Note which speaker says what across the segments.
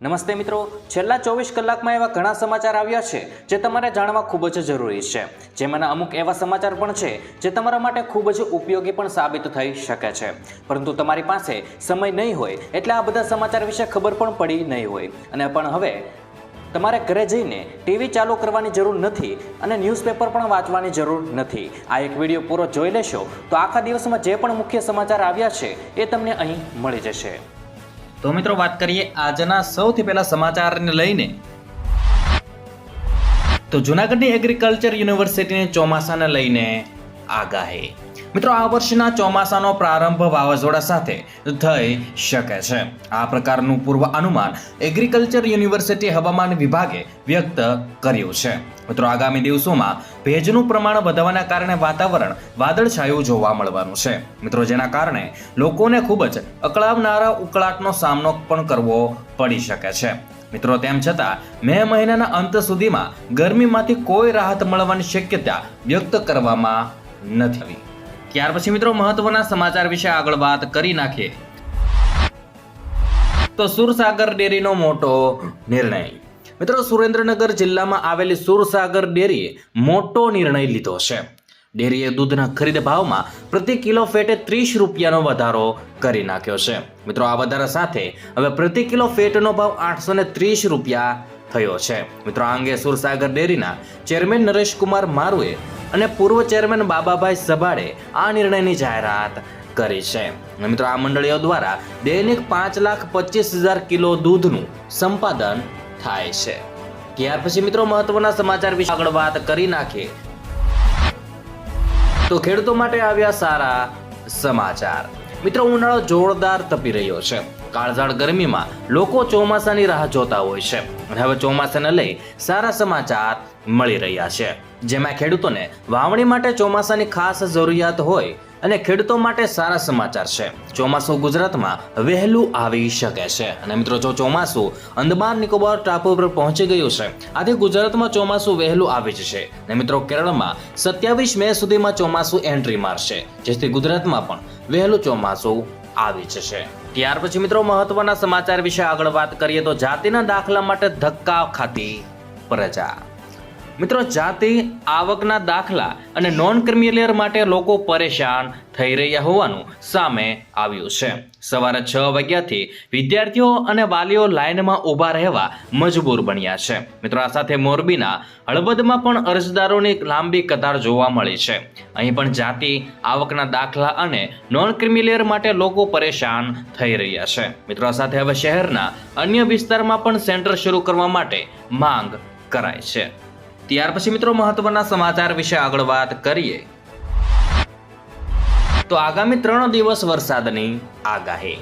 Speaker 1: નમસ્તે મિત્રો, છેલ્લા 24 કલાકમાં એવા ઘણા સમાચાર આવ્યા છે જે તમારે જાણવા ખૂબ જ જરૂરી છે। જેમાંના અમુક એવા સમાચાર પણ છે જે તમારા માટે ખૂબ જ ઉપયોગી પણ સાબિત થઈ શકે છે, પરંતુ તમારી પાસે સમય નહીં હોય એટલે આ બધા સમાચાર વિશે ખબર પણ પડી નહીં હોય। અને પણ હવે તમારે ઘરે જઈને ટીવી ચાલુ કરવાની જરૂર નથી અને ન્યૂઝપેપર પણ વાંચવાની જરૂર નથી। આ એક વિડીયો પૂરો જોઈ લેશો તો આખા દિવસમાં જે પણ મુખ્ય સમાચાર આવ્યા છે એ તમને અહીં મળી જશે। તો મિત્રો, વાત કરીએ આજના સૌથી પહેલા સમાચારને લઈને તો જૂનાગઢની એગ્રીકલ્ચર યુનિવર્સિટીની ચોમાસાને લઈને આગાહી। મિત્રો, આ વર્ષના ચોમાસાનો પ્રારંભ વાવાઝોડા સાથે થઈ શકે છે। આ પ્રકારનું પૂર્વ અનુમાન એગ્રીકલ્ચર યુનિવર્સિટી હવામાન વિભાગે વ્યક્ત કર્યું છે। મિત્રો, આગામી દિવસોમાં ભેજનું પ્રમાણ વધવાના કારણે વાતાવરણ વાદળછાયું જોવા મળવાનું છે। મિત્રો, જેના કારણે લોકોને ખૂબ જ અકળાવનારા ઉકળાટનો સામનો પણ કરવો પડી શકે છે। મિત્રો, તેમ છતાં મે મહિનાના અંત સુધીમાં ગરમીમાંથી કોઈ રાહત મળવાની શક્યતા વ્યક્ત કરવામાં નથી। ત્યાર પછી મિત્રો, મહત્વના સમાચાર વિશે આગળ વાત કરી નાખીએ તો સુરસાગર ડેરીનો મોટો નિર્ણય। મિત્રો, સુરેન્દ્રનગર જિલ્લામાં આવેલી સુરસાગર ડેરીએ મોટો નિર્ણય લીધો છે। ડેરીએ દૂધના ખરીદ ભાવમાં પ્રતિ કિલો ફેટે 30 રૂપિયાનો વધારો કરી નાખ્યો છે। મિત્રો, આ વધારા સાથે હવે પ્રતિ કિલો ફેટનો ભાવ 830 રૂપિયા થયો છે। મિત્રો, આ અંગે સુરસાગર ડેરીના ચેરમેન નરેશકુમાર મારુએ અને પૂર્વ ચેરમેન બાબાભાઈ સભાડે આ નિર્ણયની જાહેરાત કરી છે। મિત્રો, આ મંડળીઓ દ્વારા દૈનિક 5,25,000 કિલો દૂધનું સંપાદન થાય છે। ત્યાર પછી મિત્રો, મહત્વના સમાચાર વિશે આગળ વાત કરી નાખીએ તો ખેડૂતો માટે આવ્યા સારા સમાચાર। મિત્રો, ઉનાળો જોરદાર તપી રહ્યો છે। કાળઝાળ ગરમીમાં લોકો ચોમાસાની રાહ જોતા હોય છે અને હવે ચોમાસાને લઈ સારા સમાચાર મળી રહ્યા છે, જેમાં ખેડૂતોને વાવણી માટે ચોમાસાની ખાસ જરૂરિયાત હોય અને ખેડૂતો માટે સારા સમાચાર છે। ચોમાસું ગુજરાતમાં વહેલું આવી શકે છે અને મિત્રો, જો ચોમાસું અંદમાન નિકોબાર ટાપુ પર પહોંચી ગયું છે, આથી ગુજરાતમાં ચોમાસું વહેલું આવી જશે અને મિત્રો, કેરળમાં 27 મે સુધીમાં ચોમાસું એન્ટ્રી મારશે, જેથી ગુજરાતમાં પણ વહેલું ચોમાસું આવી જશે। ત્યાર પછી મિત્રો, મહત્વના સમાચાર વિશે આગળ વાત કરીએ તો જાતિના દાખલા માટે ધક્કા ખાતી પ્રજા। મિત્રો, જાતિ આવકના દાખલા અને નોન ક્રિમિલિયર માટે લોકો પરેશાન થઈ રહ્યા હોવાનું સામે આવ્યું છે। સવારે 6 વાગ્યાથી વિદ્યાર્થીઓ અને વાલીઓ લાઇનમાં ઊભા રહેવા મજબૂર બન્યા છે। મિત્રો, આ સાથે મોરબીના હળવદમાં પણ અરજદારોની લાંબી કતાર જોવા મળી છે। અહીં પણ જાતિ આવકના દાખલા અને નોન ક્રિમિલિયર માટે લોકો પરેશાન થઈ રહ્યા છે। મિત્રો, આ સાથે હવે શહેરના અન્ય વિસ્તારમાં પણ સેન્ટર શરૂ કરવા માટે માંગ કરાય છે। ત્યાર પછી મિત્રો, મહત્વના સમાચાર વિશે આગળ વાત કરીએ તો આગામી 3 દિવસ વરસાદની આગાહી।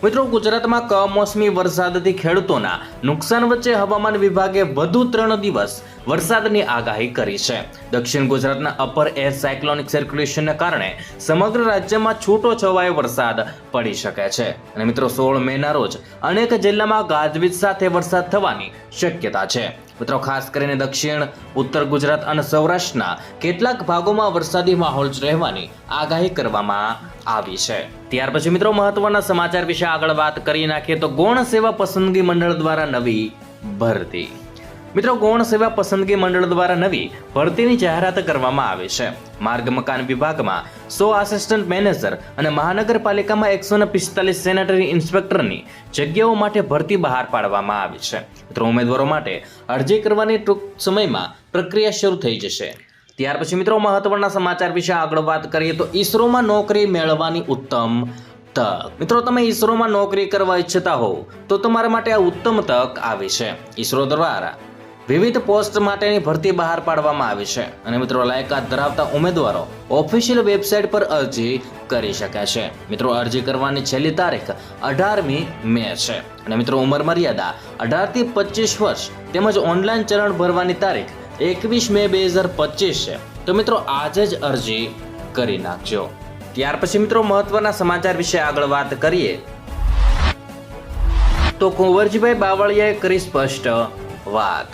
Speaker 1: મિત્રો, ગુજરાતમાં કમોસમી વરસાદથી ખેડૂતોના નુકસાન વચ્ચે હવામાન વિભાગે વધુ 3 દિવસ વરસાદની આગાહી કરી છે। દક્ષિણ ગુજરાતના અપર એર સાયક્લોનિક સર્ક્યુલેશનને કારણે સમગ્ર રાજ્યમાં છૂટો છવાયો વરસાદ પડી શકે છે અને મિત્રો, 16 મેના રોજ અનેક જિલ્લામાં ગાજવીજ સાથે વરસાદ થવાની શક્યતા છે। મિત્રો, ખાસ કરીને દક્ષિણ, ઉત્તર ગુજરાત અને સૌરાષ્ટ્રના કેટલાક ભાગોમાં વરસાદી માહોલ રહેવાની આગાહી કરવામાં આવી છે। ત્યાર પછી મિત્રો, મહત્વના સમાચાર વિશે આગળ વાત કરી નાખીએ તો ગૌણ સેવા પસંદગી મંડળ દ્વારા નવી ભરતી। મિત્રો, ગૌણ સેવા પસંદગી મંડળ દ્વારા નવી ભરતીની જાહેરાત કરવામાં આવી છે। માર્ગ મકાન વિભાગમાં 100 આસિસ્ટન્ટ મેનેજર અને મહાનગરપાલિકામાં 145 સેનેટરી ઇન્સ્પેક્ટરની જગ્યાઓ માટે ભરતી બહાર પાડવામાં આવી છે। મિત્રો, ઉમેદવારો માટે અરજી કરવાની ટૂંક સમયમાં પ્રક્રિયા શરૂ થઈ જશે। ત્યાર પછી મિત્રો, મહત્વના સમાચાર વિશે આગળ વાત કરીએ તો ઈસરોમાં નોકરી મેળવવાની ઉત્તમ તક। મિત્રો, તમે ઈસરોમાં નોકરી કરવા ઈચ્છતા હો તો તમારા માટે આ ઉત્તમ તક આવી છે। ઈસરો દ્વારા વિવિધ પોસ્ટ માટેની ભરતી બહાર પાડવામાં આવી છે અને મિત્રો, લાયકાત ધરાવતા ઉમેદવારો ઓફિશિયલ વેબસાઇટ પર અરજી કરી શકે છે। મિત્રો, અરજી કરવાની છેલ્લી તારીખ 18મી મે છે અને મિત્રો, ઉંમર મર્યાદા 18 થી 25 વર્ષ તેમજ ઓનલાઈન ચલણ ભરવાની તારીખ 21 મે 2025 છે। તો મિત્રો, આજે જ અરજી કરી નાખજો। ત્યાર પછી મિત્રો, મહત્વના સમાચાર વિશે આગળ વાત કરીએ તો કુંવરજીભાઈ બાવળિયાએ કરી સ્પષ્ટ વાત।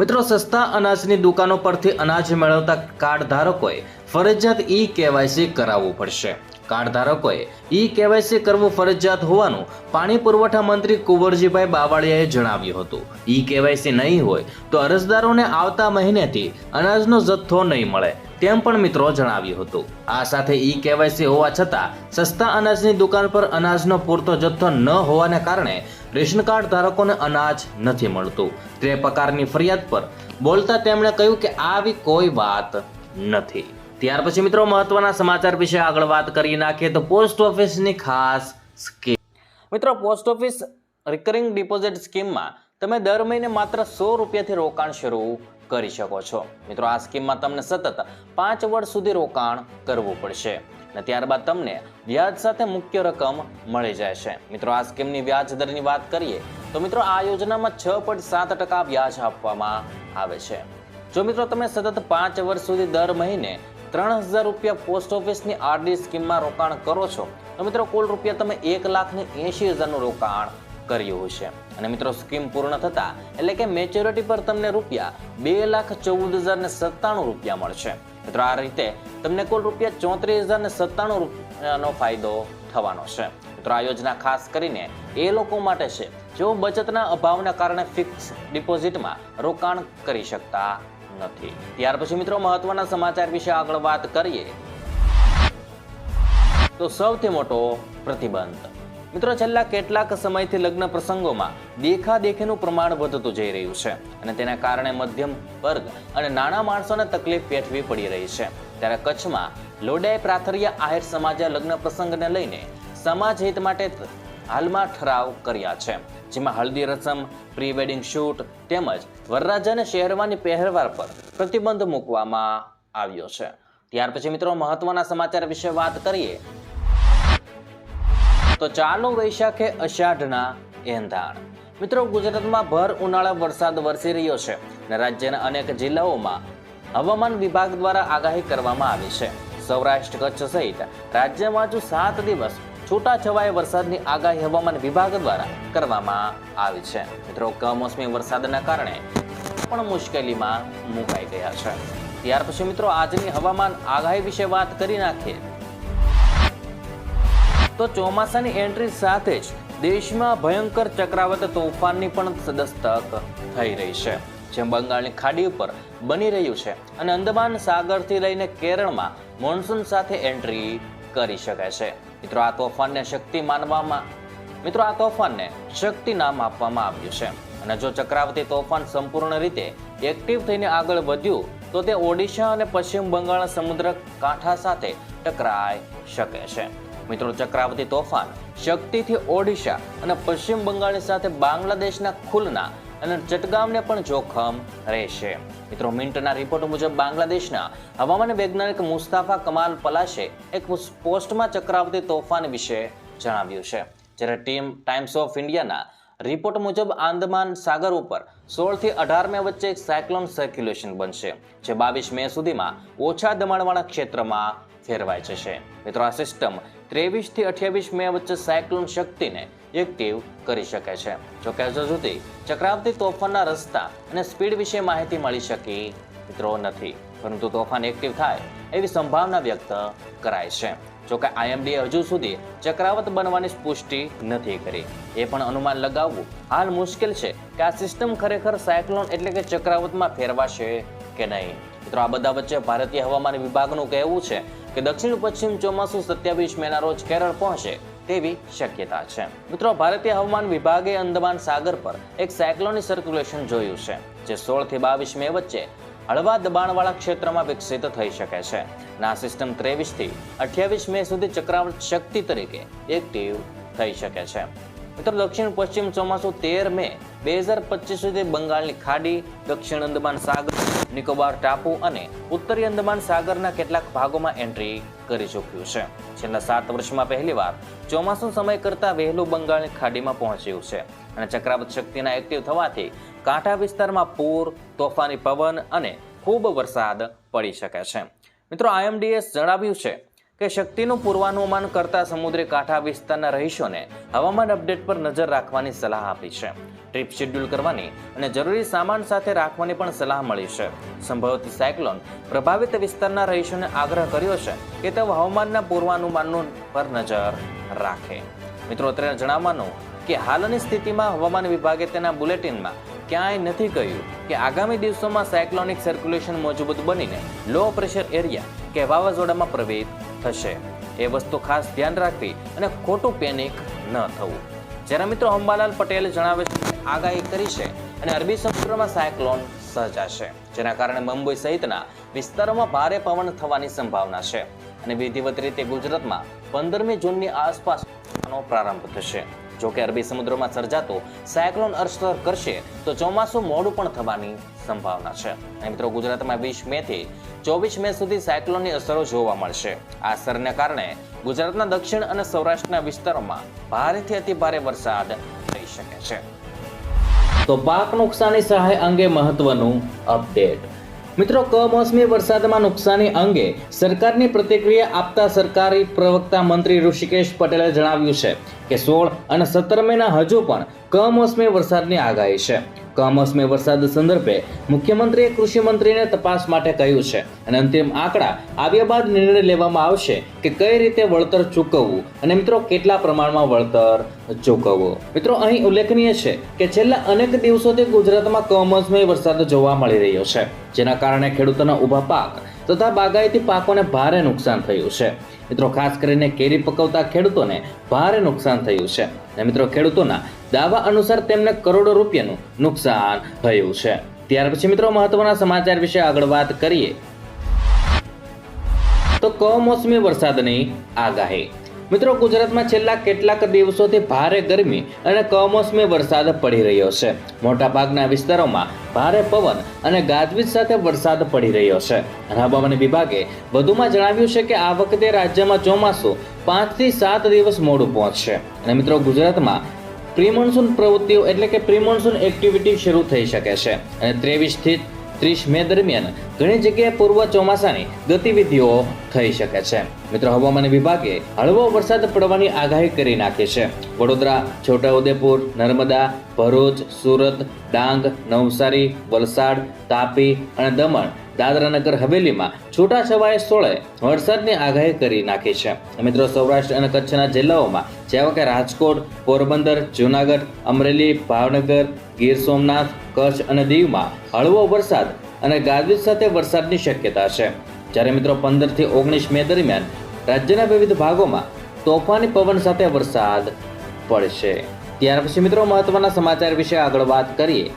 Speaker 1: મિત્રો, સસ્તા અનાજની દુકાનો પરથી અનાજ મેળવતા કાર્ડ ધારકોએ ફરજિયાત KYC કરાવવું પડશે। કાર્ડ ધારકોએ ઈ-કેવાયસી કરવું ફરજિયાત હોવાનું પાણી પુરવઠા મંત્રી કુંવરજીભાઈ બાવળિયાએ જણાવ્યું હતું. ઈ-કેવાયસી નહીં હોય તો અરજદારોને આવતા મહિનેથી અનાજનો જથ્થો નહીં મળે તેમ પણ મિત્રો જણાવ્યું હતું. આ સાથે ઈ-કેવાયસી હોવા છતાં સસ્તા અનાજની દુકાન પર અનાજનો પૂરતો જથ્થો ન હોવાને કારણે રેશન કાર્ડ ધારકોને અનાજ નથી મળતું. તે પ્રકારની ફરિયાદ પર બોલતા તેમણે કહ્યું કે આવી કોઈ વાત નથી. ત્યાર પછી મિત્રો મહત્વના સમાચાર વિશે આગળ વાત કરી નાખીએ તો પોસ્ટ ઓફિસની ખાસ સ્કીમ. મિત્રો પોસ્ટ ઓફિસ રિકરિંગ ડિપોઝિટ સ્કીમમાં તમે દર મહિને માત્ર 100 રૂપિયાથી રોકાણ શરૂ કરી શકો છો. મિત્રો આ સ્કીમમાં તમને સતત 5 વર્ષ સુધી રોકાણ કરવું પડશે અને ત્યારબાદ તમને વ્યાજ સાથે મુખ્ય રકમ મળી જાય છે. મિત્રો આ સ્કીમની વ્યાજ દરની વાત કરીએ તો મિત્રો આ યોજનામાં 6.7% વ્યાજ આપવામાં આવે છે. જો મિત્રો તમે સતત 5 વર્ષ સુધી દર મહિને 3000 રૂપિયા પોસ્ટ ઓફિસની આરડી સ્કીમમાં રોકાણ કરો છો તો મિત્રો કુલ રૂપિયા તમે 1,80,000નું રોકાણ કર્યું હશે. અને મિત્રો સ્કીમ પૂર્ણ થતા એટલે કે મેચ્યોરિટી પર તમને રૂપિયા 2,14,097 રૂપિયા મળશે. મિત્રો આ રીતે તમને કુલ રૂપિયા 34,097 રૂપિયાનો ફાયદો થવાનો છે. મિત્રો આ યોજના ખાસ કરીને એ લોકો માટે છે જેઓ બચતના અભાવના કારણે ફિક્સ ડિપોઝિટમાં રોકાણ કરી શકતા નથી. ત્યાર પછી મિત્રો મહત્વના સમાચાર વિશે આગળ વાત કરીએ તો સૌથી મોટો પ્રતિબંધ. મિત્રો છેલ્લા કેટલાક સમયથી લગ્ન પ્રસંગોમાં દેખાદેખીનું પ્રમાણ વધતું જઈ રહ્યું છે અને તેના કારણે મધ્યમ વર્ગ અને નાના માણસોને તકલીફ વેઠવી પડી રહી છે. ત્યારે કચ્છમાં લોડાઈ પ્રાથરિયા આહિર સમાજે લગ્ન પ્રસંગને લઈને સમાજ હિત માટે હાલમાં ઠરાવ કર્યા છે, જેમાં હલ્દી રસમ, પ્રી વેડિંગ શૂટ તેમજ વરરાજાને શહેરવાની પહેરવાર પર પ્રતિબંધ મૂકવામાં આવ્યો છે. ત્યાર પછી મિત્રો મહત્વના સમાચાર વિશે વાત કરીએ તો ચાલો વૈશાખે અષાઢના એંધાણ. મિત્રો ગુજરાતમાં ભર ઉનાળા વરસાદ વરસી રહ્યો છે અને રાજ્યના અનેક જિલ્લાઓમાં હવામાન વિભાગ દ્વારા આગાહી કરવામાં આવી છે. સૌરાષ્ટ્ર, કચ્છ સહિત રાજ્યમાં હજુ 7 દિવસ છૂટાછવાયા વરસાદની આગાહી હવામાન વિભાગ દ્વારા કરવામાં આવી છે. મિત્રો કમોસમી વરસાદના કારણે પણ મુશ્કેલીમાં મુકાઈ ગયા છે. ત્યાર પછી મિત્રો આજની હવામાન આગાહી વિશે વાત કરી નાખીએ તો ચોમાસાની એન્ટ્રી સાથે જ દેશમાં ભયંકર ચક્રાવાત તોફાનની પણ દસ્તક થઈ રહી છે, જેમ બંગાળની ખાડી ઉપર બની રહ્યું છે અને અંદમાન સાગરથી લઈને કેરળમાં મોન્સૂન સાથે એન્ટ્રી કરી શકે છે. મિત્રો આ તોફાનને શક્તિ નામ આપવામાં આવ્યું છે અને જો ચક્રાવતી તોફાન સંપૂર્ણ રીતે એક્ટિવ થઈને આગળ વધ્યું તો તે ઓડિશા અને પશ્ચિમ બંગાળ સમુદ્ર કાંઠા સાથે ટકરાઈ શકે છે. મિત્રો ચક્રાવતી તોફાન શક્તિથી ઓડિશા અને પશ્ચિમ બંગાળની સાથે બાંગ્લાદેશના ખુલના અને ચટગામને પણ જોખમ રહેશે. મિત્રો મિન્ટના રિપોર્ટ મુજબ બાંગ્લાદેશના હવામાન વૈજ્ઞાનિક મુસ્તાફા કમાલ પલાશે એક પોસ્ટમાં ચક્રાવતી તોફાન વિશે જણાવ્યું છે, જ્યારે ટાઈમ્સ ઓફ ઇન્ડિયાના રિપોર્ટ મુજબ આંદમાન સાગર ઉપર 16 થી 18 મે વચ્ચે એક સાયક્લોન સર્ક્યુલેશન બનશે, જે 22 મે સુધીમાં ઓછા દબાણવાળા ક્ષેત્રમાં ફેરવાઈ જશે. મિત્રો આ સિસ્ટમ 23 થી 28 મે વચ્ચે સાયક્લોન શક્તિને એક્ટિવ કરી શકે છે. જોકે હજુ સુધી ચક્રાવતી તોફાનના રસ્તા અને સ્પીડ વિશે માહિતી મળી શકી મિત્રો નથી, પરંતુ તોફાન એક્ટિવ થાય એવી સંભાવના વ્યક્ત કરાય છે. જોકે આઈએમડીએ હજુ સુધી ચક્રાવત બનવાની પુષ્ટિ નથી કરી. એ પણ અનુમાન લગાવવું હાલ મુશ્કેલ છે કે આ સિસ્ટમ ખરેખર સાયક્લોન એટલે કે ચક્રાવતમાં ફેરવાશે કે નહીં. મિત્રો આ બધા વચ્ચે ભારતીય હવામાન વિભાગનું કહેવું છે કે દક્ષિણ પશ્ચિમ ચોમાસું 27 મેના રોજ કેરળ પહોંચે તેવી શક્યતા છે. મિત્રો ભારતીય હવામાન વિભાગે અંદમાન સાગર પર એક સાયક્લોનિક સર્ક્યુલેશન જોયું છે, જે 16 થી 22 મે વચ્ચે હળવા દબાણવાળા ક્ષેત્રમાં વિકસિત થઈ શકે છે. આ સિસ્ટમ 23 થી 28 મે સુધી ચક્રાવત શક્તિ તરીકે એક્ટિવ થઈ શકે છે. મિત્રો દક્ષિણ પશ્ચિમ ચોમાસું 13 મે 2025 સુધી બંગાળની ખાડી, દક્ષિણ અંદમાન સાગર, નિકોબાર ટાપુ અને ઉત્તરી અંદમાન સાગરના કેટલાક ભાગોમાં એન્ટ્રી કરી ચૂક્યું છે. છેલ્લા 7 વર્ષમાં પહેલીવાર ચોમાસું સમય કરતાં વહેલું બંગાળની ખાડીમાં પહોંચ્યું છે અને ચક્રાવત શક્તિના એક્ટિવ થવાથી કાંઠા વિસ્તારમાં પૂર, તોફાની પવન અને ખૂબ વરસાદ પડી શકે છે. મિત્રો આઈએમડીએ જણાવ્યું છે કે શક્તિનું પૂર્વાનુમાન કરતા સમુદ્રી કાંઠા વિસ્તારના રહીશોને હવામાન અપડેટ પર નજર રાખવાની સલાહ આપી છે. ટ્રીપ શેડ્યુલ કરવાની અને જરૂરી સામાન સાથે રાખવાની પણ સલાહ મળી છે. સંભવિત સાયક્લોન પ્રભાવિત વિસ્તારના રહીશોને આગ્રહ કર્યો છે કે તેઓ હવામાનના પૂર્વાનુમાન પર નજર રાખે. મિત્રો, અત્યારે જણાવવાનું કે હાલની સ્થિતિમાં હવામાન વિભાગે તેના બુલેટિનમાં ક્યાંય નથી કહ્યું કે આગામી દિવસોમાં સાયક્લોનિક સર્ક્યુલેશન મજબૂત બનીને લો પ્રેશર એરિયા કે વાવાઝોડામાં પ્રવેશ થશે. એ વસ્તુ ખાસ ધ્યાન રાખવી અને ખોટું પેનિક ન થવું. જ્યારે મિત્રો અંબાલાલ પટેલે જણાવે છે કે આગાહી કરી છે અને અરબી સમુદ્રમાં સાયક્લોન સર્જાશે, જેના કારણે મુંબઈ સહિતના વિસ્તારોમાં ભારે પવન થવાની સંભાવના છે અને વિધિવત રીતે ગુજરાતમાં 15મી જૂનની આસપાસ પ્રારંભ થશે. જો કે અરબી સમુદ્રમાં સર્જાતો સાયક્લોન અસર કરશે તો ચોમાસું મોડું પણ થવાની સંભાવના છે. અને મિત્રો, ગુજરાતમાં 20 મે થી 24 મે સુધી સાયક્લોનની અસરો જોવા મળશે. આ અસરને કારણે ગુજરાતના દક્ષિણ અને સૌરાષ્ટ્રના વિસ્તારોમાં ભારેથી અતિ ભારે વરસાદ થઈ શકે છે. તો પાક નુકસાની સહાય અંગે મહત્વનું અપડેટ. મિત્રો, કમોસમી વરસાદમાં નુકસાની અંગે સરકારની પ્રતિક્રિયા આપતા સરકારી પ્રવક્તા મંત્રી ઋષિકેશ પટેલે જણાવ્યું છે કે 16 અને 17 મેના હજુ પણ કમોસમી વરસાદની આગાહી છે. કમોસમી વરસાદ સંદર્ભે મુખ્યમંત્રીએ કૃષિ મંત્રીને તપાસ માટે કહ્યું છે અને અંતિમ આંકડા આવ્યા બાદ નિર્ણય લેવામાં આવશે કે કઈ રીતે વળતર ચૂકવવું અને મિત્રો કેટલા પ્રમાણમાં વળતર ચૂકવવું. મિત્રો, અહીં ઉલ્લેખનીય છે કે છેલ્લા અનેક દિવસોથી ગુજરાતમાં કમોસમી વરસાદ જોવા મળી રહ્યો છે, જેના કારણે ખેડૂતોના ઊભા પાક તથા બાગાયતી પાકોને ભારે નુકસાન થયું છે. મિત્રો, ખાસ કરીને કેરી પકવતા ખેડૂતોને ભારે નુકસાન થયું છે અને મિત્રો ખેડૂતોના દાવા અનુસાર તેમને કરોડો રૂપિયાનું નુકસાન થયું છે. ત્યાર પછી મિત્રો મહત્વના સમાચાર વિશે આગળ વાત કરીએ તો કમોસમી વરસાદની આગાહી. મિત્રો, ગુજરાતમાં છેલ્લા કેટલાક દિવસોથી ભારે ગરમી અને કમોસમી વરસાદ પડી રહ્યો છે. મોટાભાગના વિસ્તારોમાં ભારે પવન અને ગાજવીજ સાથે વરસાદ પડી રહ્યો છે. હવામાન વિભાગે વધુમાં જણાવ્યું છે કે આ વખતે રાજ્યમાં ચોમાસું 5 થી 7 દિવસ મોડું પહોંચશે અને મિત્રો ગુજરાતમાં પ્રી-મોન્સૂન પ્રવૃત્તિઓ એટલે કે પ્રી-મોન્સૂન એક્ટિવિટી શરૂ થઈ શકે છે અને 23 થી 30 મે દરમિયાન ઘણી જગ્યાએ પૂર્વ ચોમાસાની ગતિવિધિઓ થઈ શકે છે. મિત્રો, હવામાન વિભાગે હળવો વરસાદ પડવાની આગાહી કરી નાખી છે. વડોદરા, છોટાઉદેપુર, નર્મદા, ભરૂચ, સુરત, ડાંગ, નવસારી, વલસાડ, તાપી અને દમણ, દાદરાનગર હવેલીમાં છૂટાછવાયા સ્થળે વરસાદની આગાહી કરી નાખી છે. મિત્રો, સૌરાષ્ટ્ર અને કચ્છના જિલ્લાઓમાં જેવા કે રાજકોટ, પોરબંદર, જૂનાગઢ, અમરેલી, ભાવનગર, ગીર સોમનાથ, કચ્છ અને દીવમાં હળવો વરસાદ અને ગાજવીજ સાથે વરસાદની શક્યતા છે. જ્યારે મિત્રો 15 થી 19 મે દરમિયાન રાજ્યના વિવિધ ભાગોમાં તોફાની પવન સાથે વરસાદ પડશે. ત્યાર પછી મિત્રો મહત્વના સમાચાર વિશે આગળ વાત કરીએ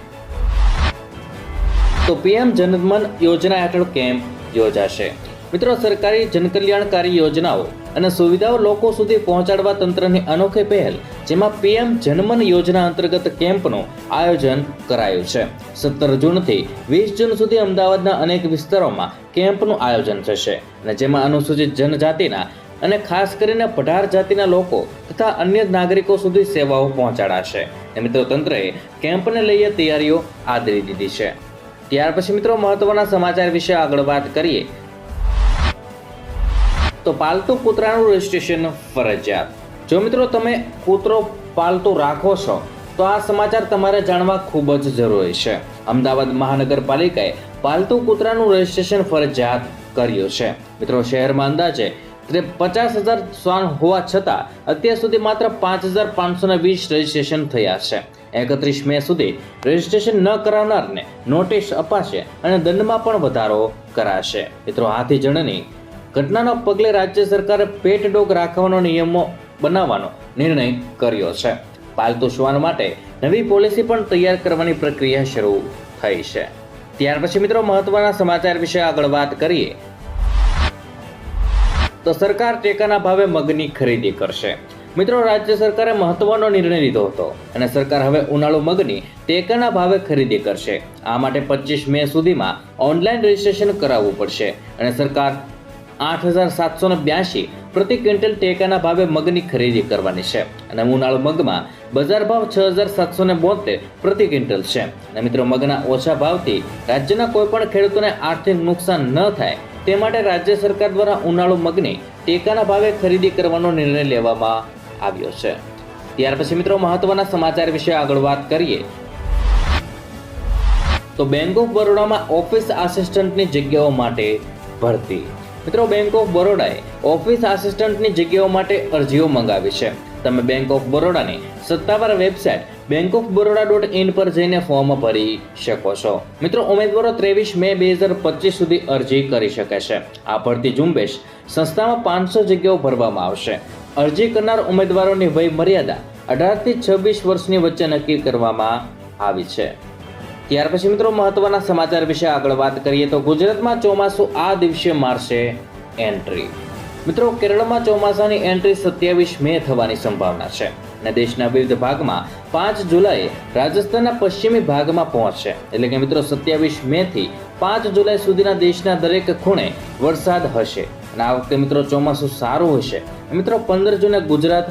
Speaker 1: તો પીએમ જનધન યોજના હેઠળ કેમ્પ યોજાશે. મિત્રો, સરકારી જનકલ્યાણકારી યોજનાઓ અને સુવિધાઓ લોકો સુધી પહોંચાડવા તંત્રની અનોખી પહેલ, જેમાં પીએમ જનમન યોજના અંતર્ગત કેમ્પનું આયોજન કરાયું છે. 17 જૂનથી 20 જૂન સુધી અમદાવાદના અનેક વિસ્તારોમાં કેમ્પનું આયોજન થશે અને જેમાં અનુસૂચિત જનજાતિના અને ખાસ કરીને 18 જાતિના લોકો તથા અન્ય નાગરિકો સુધી સેવાઓ પહોંચાડાશે. મિત્રો, તંત્રએ કેમ્પને લઈને તૈયારીઓ આદરી દીધી છે. ત્યાર પછી મિત્રો મહત્વના સમાચાર વિશે આગળ વાત કરીએ તો પાલતુ કૂતરાનું રજિસ્ટ્રેશન ફરજિયાત. જો મિત્રો તમે કૂતરો પાલતુ રાખો છો તો આ સમાચાર તમારે જાણવા ખૂબ જ જરૂરી છે. અમદાવાદ મહાનગરપાલિકાએ પાલતુ કૂતરાનું રજિસ્ટ્રેશન ફરજિયાત કર્યું છે. મિત્રો, શહેરમાં અંદાજે 50,000 શ્વાન હોવા છતાં અત્યાર સુધી માત્ર 5,520 રજિસ્ટ્રેશન થયા છે. 31 મે સુધી રજિસ્ટ્રેશન ન કરાવનારને નોટિસ અપાશે અને દંડમાં પણ વધારો કરાશે. મિત્રો, હાથી જણની ઘટનાના પગલે રાજ્ય સરકારે પેટ ડોગ રાખવાનો નિયમો બનાવવાનો નિર્ણય કર્યો છે. પાલતુ શ્વાન માટે નવી પોલિસી પણ તૈયાર કરવાની પ્રક્રિયા શરૂ થઈ છે. ત્યાર પછી મિત્રો મહત્વના સમાચાર વિશે આગળ વાત કરીએ તો સરકાર ટેકાના ભાવે મગની ખરીદી કરશે. મિત્રો, રાજ્ય સરકારે મહત્વનો નિર્ણય લીધો હતો અને સરકાર હવે ઉનાળુ મગની ટેકાના ભાવે ખરીદી કરશે. આ માટે 25 મે સુધીમાં ઓનલાઈન રજીસ્ટ્રેશન કરાવવું પડશે અને સરકાર 8,782 પ્રતિ ક્વિન્ટલ ટેકાના ભાવે મગની ખરીદી કરવાની છે અને ઉનાળુ મગમાં બજાર ભાવ 6,772 પ્રતિ ક્વિન્ટલ છે. અને મિત્રો, મગના ઓછા ભાવથી રાજ્યના કોઈ પણ ખેડૂતોને આર્થિક નુકસાન ન થાય તે માટે રાજ્ય સરકાર દ્વારા ઉનાળુ મગની ટેકાના ભાવે ખરીદી કરવાનો નિર્ણય લેવામાં આવ્યો છે. ત્યાર પછી મિત્રો મહત્વના સમાચાર વિશે આગળ વાત કરીએ તો બેંક ઓફ બરોડામાં ઓફિસ આસિસ્ટન્ટની જગ્યાઓ માટે ભરતી. મિત્રો બેંક ઓફ બરોડાએ ઓફિસ આસિસ્ટન્ટની જગ્યાઓ માટે અરજીઓ મંગાવી છે. તમે બેંક ઓફ બરોડાની સત્તાવાર વેબસાઇટ bankofbaroda.in પર જઈને ફોર્મ ભરી શકો છો. મિત્રો ઉમેદવારો 23 મે 2025 સુધી અરજી કરી શકે છે. આ ભરતી ઝુંબેશ સંસ્થામાં 500 જગ્યાઓ ભરવામાં આવશે. અરજી કરનાર ઉમેદવારોની વય મર્યાદા 18 થી 26 વર્ષની વચ્ચે નક્કી કરવામાં આવી છે. ત્યાર પછી મિત્રો મહત્વના સમાચાર વિશે આગળ વાત કરીએ તો ગુજરાતમાં ચોમાસું આ દિવસે મારશે એન્ટ્રી. મિત્રો કેરળમાં ચોમાસાની એન્ટ્રી 27 મે થવાની સંભાવના છે અને દેશના વિવિધ ભાગમાં 5 જુલાઈએ રાજસ્થાનના પશ્ચિમી ભાગમાં પહોંચશે. એટલે કે મિત્રો 27 મે થી 5 જુલાઈ સુધીના દેશના દરેક ખૂણે વરસાદ હશે અને આ વખતે મિત્રો ચોમાસું સારું હશે. મિત્રો 15 જૂને ગુજરાત,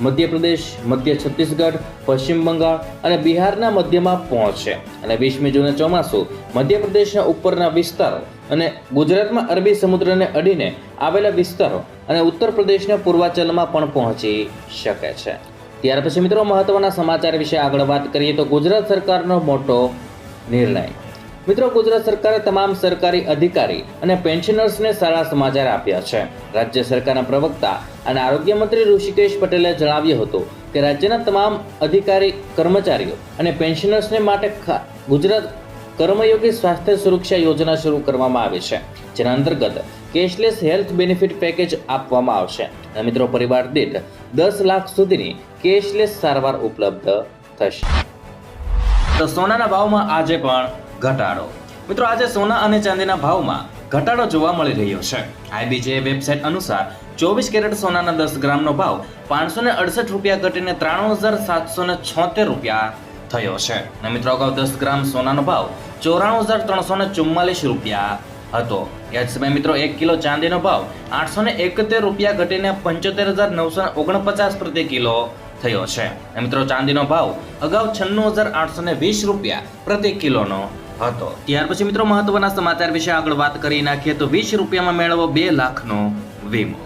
Speaker 1: મધ્યપ્રદેશ, મધ્ય છત્તીસગઢ, પશ્ચિમ બંગાળ અને બિહારના મધ્યમાં પહોંચશે અને 20મી જૂને ચોમાસું મધ્યપ્રદેશના ઉપરના વિસ્તારો અને ગુજરાતમાં અરબી સમુદ્રને અડીને આવેલા વિસ્તારો અને ઉત્તર પ્રદેશના પૂર્વાંચલમાં પણ પહોંચી શકે છે. ત્યાર પછી મિત્રો મહત્વના સમાચાર વિશે આગળ વાત કરીએ તો ગુજરાત સરકારનો મોટો નિર્ણય. મિત્રો ગુજરાત સરકારે તમામ સરકારી અધિકારી અને પેન્શનર્સને સારા સમાચાર આપ્યા છે. રાજ્ય સરકારના પ્રવક્તા અને આરોગ્ય મંત્રી ઋષિકેશ પટેલે જણાવ્યું હતું કે રાજ્યના તમામ અધિકારી, કર્મચારીઓ અને પેન્શનર્સને માટે ગુજરાત કર્મયોગી સ્વાસ્થ્ય સુરક્ષા યોજના શરૂ કરવામાં આવી છે, જેના અંતર્ગત કેશલેસ હેલ્થ બેનિફિટ પેકેજ આપવામાં આવશે અને મિત્રો પરિવાર દીઠ 10 લાખ સુધીની કેશલેસ સારવાર ઉપલબ્ધ થશે. તો સોનાના ભાવમાં આજે પણ ઘટાડો. મિત્રો આજે સોના અને ચાંદીના ભાવમાં ઘટાડો જોવા મળી રહ્યો છે. IBJ વેબસાઇટ અનુસાર 24 કેરેટ સોનાના 10 ગ્રામનો ભાવ 568 રૂપિયા ઘટીને 93,776 રૂપિયા થયો છે અને મિત્રો અગાઉ 10 ગ્રામ સોનાનો ભાવ 94,344 રૂપિયા હતો. એ જ સમયે મિત્રો 1 કિલો ચાંદીનો ભાવ 871 રૂપિયા ઘટીને 75,949 પ્રતિ કિલો થયો છે. મિત્રો ચાંદીનો ભાવ અગાઉ 96,820 રૂપિયા પ્રતિ કિલોનો હતો. ત્યાર પછી મિત્રો મહત્વના સમાચાર વિશે આગળ વાત કરી નાખીએ તો 20 રૂપિયામાં મેળવો 2 લાખનો વીમો.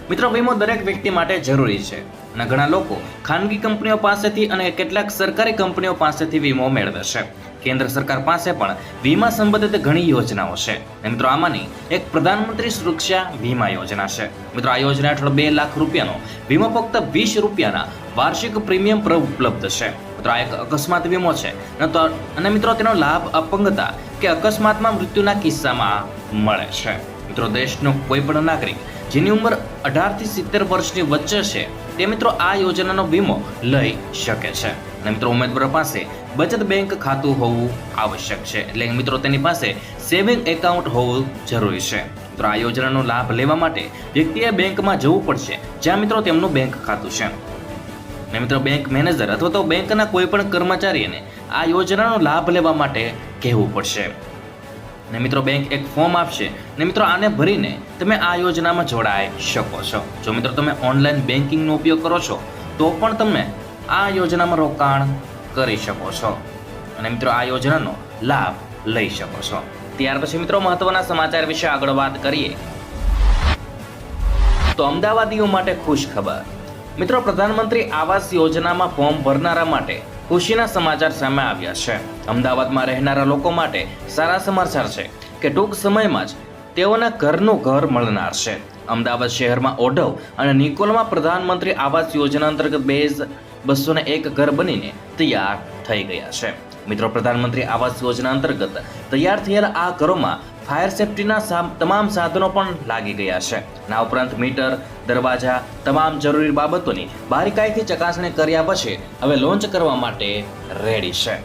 Speaker 1: મિત્રો વીમો દરેક વ્યક્તિ માટે જરૂરી છે અને ઘણા લોકો ખાનગી કંપનીઓ પાસેથી અને કેટલાક સરકારી કંપનીઓ પાસેથી વીમો મેળવે છે. કેન્દ્ર સરકાર પાસે પણ વીમા સંબંધિત ઘણી યોજનાઓ છે. મિત્રો આમાંની એક પ્રધાનમંત્રી સુરક્ષા વીમા યોજના છે. મિત્રો આ યોજના હેઠળ 2 લાખ રૂપિયાનો વીમો ફક્ત 20 રૂપિયાના વાર્ષિક પ્રીમિયમ પર ઉપલબ્ધ છે. મિત્રો આ એક અકસ્માત વીમો છે અને મિત્રો તેનો લાભ અપંગતા કે અકસ્માતમાં મૃત્યુના કિસ્સામાં મળે છે. મિત્રો દેશનો કોઈ પણ નાગરિક જેની ઉંમર 18 થી 70 વર્ષની વચ્ચે છે તે મિત્રો આ યોજનાનો વીમો લઈ શકે છે. અને મિત્રો ઉમેદવાર પાસે બચત બેંક ખાતું હોવું આવશ્યક છે. એટલે કે મિત્રો તેની પાસે સેવિંગ એકાઉન્ટ હોવું જરૂરી છે. મિત્રો આ યોજનાનો લાભ લેવા માટે વ્યક્તિએ બેંકમાં જવું પડશે જ્યાં મિત્રો તેમનું બેંક ખાતું છે. અને મિત્રો બેંક મેનેજર અથવા તો બેંકના કોઈ પણ કર્મચારીને આ યોજનાનો લાભ લેવા માટે કહેવું પડશે. ને મિત્રો બેંક એક ફોર્મ આપશે ને મિત્રો આને ભરીને તમે આ યોજનામાં જોડાઈ શકો છો. જો મિત્રો તમે ઓનલાઈન બેન્કિંગનો ઉપયોગ કરો છો તો પણ તમે આ યોજનામાં રોકાણ કરી શકો છો અને મિત્રો આ યોજનાનો લાભ લઈ શકો છો. ત્યાર પછી મિત્રો મહત્વના સમાચાર વિશે આગળ વાત કરીએ તો અમદાવાદીઓ માટે ખુશ ખબર. મિત્રો પ્રધાનમંત્રી આવાસ યોજનામાં ફોર્મ ભરનારા માટે ખુશીના સમાચાર સામે આવ્યા છે. અમદાવાદમાં રહેનારા લોકો માટે સારા સમાચાર છે કે ટૂંક સમયમાં જ તેઓને ઘરનું ઘર મળનાર છે. અમદાવાદ શહેરમાં ઓઢવ અને નિકોલમાં પ્રધાનમંત્રી આવાસ યોજના અંતર્ગત 201 ઘર બનીને તૈયાર થઈ ગયા છે. મિત્રો પ્રધાનમંત્રી આવાસ યોજના અંતર્ગત તૈયાર થયેલા આ ઘરોમાં ફાયર સેફ્ટીના તમામ સાધનો પણ લાગી ગયા છે. આ ઉપરાંત મીટર, દરવાજા, તમામ જરૂરી બાબતોની બારીકાઈથી ચકાસણી કર્યા પછી હવે લોન્ચ કરવા માટે રેડી છે.